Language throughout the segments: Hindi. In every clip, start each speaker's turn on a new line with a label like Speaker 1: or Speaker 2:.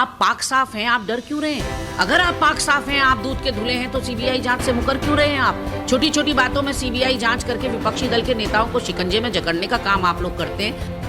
Speaker 1: आप पाक साफ हैं, आप डर क्यों रहे हैं? अगर आप पाक साफ हैं, आप दूध के धुले हैं, तो सीबीआई जांच से मुकर क्यों रहे हैं आप? छोटी छोटी बातों में सीबीआई जांच करके विपक्षी दल के नेताओं को शिकंजे में जकड़ने का काम आप लोग करते हैं।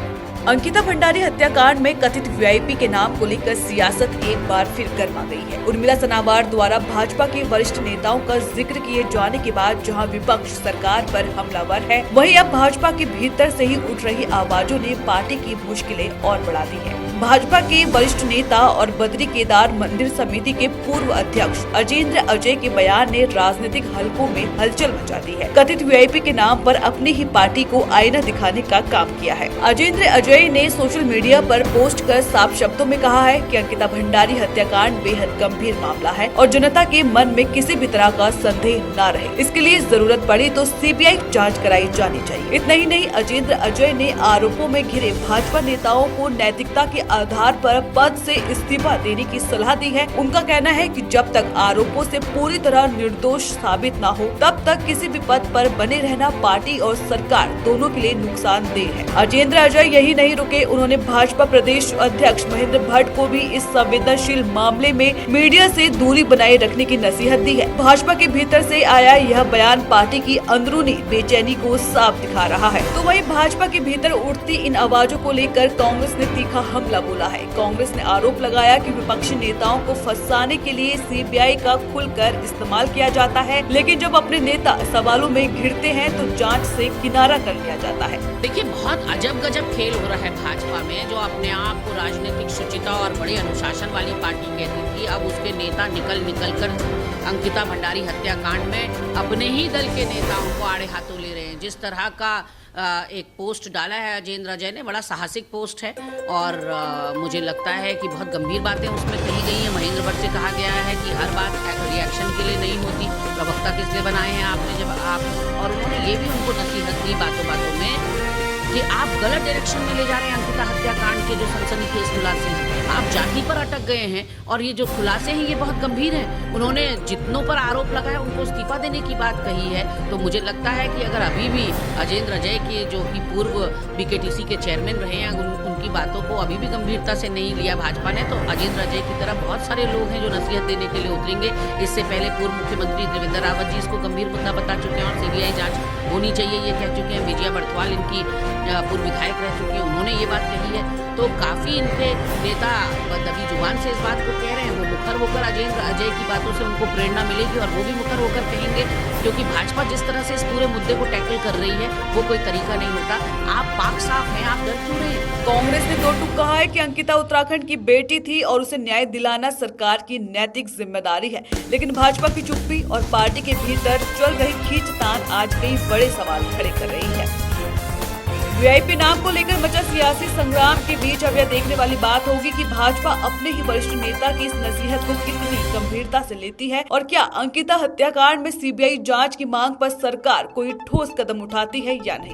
Speaker 2: अंकिता भंडारी हत्याकांड में कथित वीआईपी के नाम को लेकर सियासत एक बार फिर गर्मा गई है। उर्मिला सनावार द्वारा भाजपा के वरिष्ठ नेताओं का जिक्र किए जाने के बाद जहां विपक्ष सरकार पर हमलावर है, वहीं अब भाजपा के भीतर से ही उठ रही आवाजों ने पार्टी की मुश्किलें और बढ़ा दी है। भाजपा के वरिष्ठ नेता और बद्री केदार मंदिर समिति के पूर्व अध्यक्ष अजेंद्र अजय के बयान ने राजनीतिक हलकों में हलचल मचा दी है। कथित वीआईपी के नाम पर अपनी ही पार्टी को आईना दिखाने का काम किया है। अजेंद्र अजय ने सोशल मीडिया पर पोस्ट कर साफ शब्दों में कहा है कि अंकिता भंडारी हत्याकांड बेहद गंभीर मामला है और जनता के मन में किसी भी तरह का संदेह न रहे। इसके लिए जरूरत पड़ी तो सीबीआई जांच कराई जानी चाहिए। इतना ही नहीं, अजेंद्र अजय ने आरोपों में घिरे भाजपा नेताओं को नैतिकता के आधार पर पद से इस्तीफा देने की सलाह दी है। उनका कहना है कि जब तक आरोपों से पूरी तरह निर्दोष साबित न हो, तब तक किसी भी पद पर बने रहना पार्टी और सरकार दोनों के लिए नुकसानदेह है। अजेंद्र अजय यही नहीं रुके, उन्होंने भाजपा प्रदेश अध्यक्ष महेंद्र भट्ट को भी इस संवेदनशील मामले में मीडिया से दूरी बनाए रखने की नसीहत दी है। भाजपा के भीतर से आया यह बयान पार्टी की अंदरूनी बेचैनी को साफ दिखा रहा है। तो वहीं भाजपा के भीतर उठती इन आवाजों को लेकर कांग्रेस ने तीखा हमला बोला है। कांग्रेस ने आरोप लगाया कि विपक्षी नेताओं को फंसाने के लिए सीबीआई का खुलकर इस्तेमाल किया जाता है, लेकिन जब अपने नेता सवालों में घिरते हैं तो जांच से किनारा कर लिया जाता है।
Speaker 1: देखिए, बहुत अजब गजब खेल हो रहा है भाजपा में। जो अपने आप को राजनीतिक शुचिता और बड़े अनुशासन वाली पार्टी कहती थी, अब उसके नेता निकल कर अंकिता भंडारी हत्याकांड में अपने ही दल के नेताओं को आड़े हाथों ले रहे हैं। जिस तरह का एक पोस्ट डाला है अजेंद्र अजय ने, बड़ा साहसिक पोस्ट है और मुझे लगता है कि बहुत गंभीर बातें उसमें कही गई हैं। महेंद्र भट्ट से कहा गया है कि हर बात रिएक्शन के लिए नहीं होती, प्रवक्ता किस लिए बनाए हैं आपने जब आप, और उन्होंने ये भी उनको नसीहत दी बातों बातों में कि आप गलत डायरेक्शन में ले जा रहे हैं। अंकिता हत्याकांड के जो सनसनीखेज खुलासे हैं, आप जाति पर अटक गए हैं और ये जो खुलासे हैं ये बहुत गंभीर हैं। उन्होंने जितनों पर आरोप लगाया उनको इस्तीफा देने की बात कही है। तो मुझे लगता है कि अगर अभी भी अजेंद्र अजय के जो कि पूर्व बीकेटीसी के चेयरमैन रहे हैं, उनकी बातों को अभी भी गंभीरता से नहीं लिया भाजपा ने, तो अजेंद्र अजय की तरह बहुत सारे लोग हैं जो नसीहत देने के लिए उतरेंगे। इससे पहले पूर्व मुख्यमंत्री देवेंद्र रावत जी इसको गंभीर मुद्दा बता चुके हैं और सीबीआई जांच होनी चाहिए ये कह चुके हैं। विजया बड़थवाल इनकी पूर्व विधायक रह चुकी है, उन्होंने ये बात कही है। तो काफी इनके नेता दबी जुबान से इस बात को कह रहे हैं। वो मुखर होकर अजेंद्र अजय की बातों से उनको प्रेरणा मिलेगी और वो भी मुखर होकर कहेंगे, क्योंकि भाजपा जिस तरह से इस पूरे मुद्दे को टैकल कर रही है वो कोई तरीका नहीं होता। आप पाक साफ हैं, आप डर क्यों रहे हैं?
Speaker 2: कांग्रेस ने दो टूक कहा है कि अंकिता उत्तराखंड की बेटी थी और उसे न्याय दिलाना सरकार की नैतिक जिम्मेदारी है, लेकिन भाजपा की चुप्पी और पार्टी के भीतर चल रही खींचतान आज कई बड़े सवाल खड़े कर रही है। वीआईपी नाम को लेकर मचा सियासी संग्राम के बीच अब यह देखने वाली बात होगी कि भाजपा अपने ही वरिष्ठ नेता की इस नसीहत को कितनी गंभीरता से लेती है और क्या अंकिता हत्याकांड में सीबीआई जांच की मांग पर सरकार कोई ठोस कदम उठाती है या नहीं।